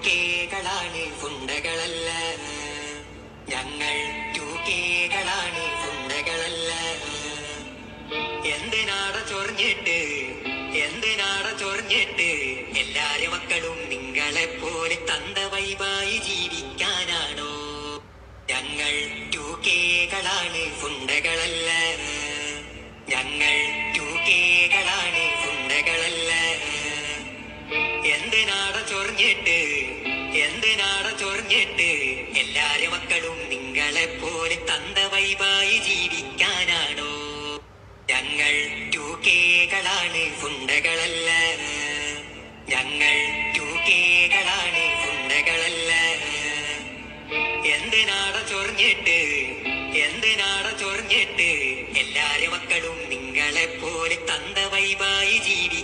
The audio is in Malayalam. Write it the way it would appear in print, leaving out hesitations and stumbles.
കേകളാണ് ഫുണ്ടകളല്ല. ഞങ്ങൾ കേകളാണ് ഫുണ്ടകളല്ല. എന്തിനാട ചൊറിഞ്ഞിട്ട് എല്ലാരെ മക്കളും നിങ്ങളെ പോലെ തന്ത വൈബായി ജീവിക്കാനാണോ? ഞങ്ങൾ കേകളാണ് ഫുണ്ടകളല്ല. ഞങ്ങൾ കേകളാണ് ഫുണ്ടകളല്ല. എന്തിനാട ചൊറിഞ്ഞിട്ട് എല്ലാരെ മക്കളും നിങ്ങളെ പോലെ തന്ത വൈബായി ജീവിക്കാനാണോ? ഞങ്ങൾ കേകളാണ് ഫുണ്ടകളല്ല. ഞങ്ങൾ കേകളാണ് ഫുണ്ടകളല്ല. എന്തിനാട ചൊറിഞ്ഞിട്ട് എല്ലാരെ മക്കളും നിങ്ങളെ പോലെ തന്ത വൈബായി ജീവി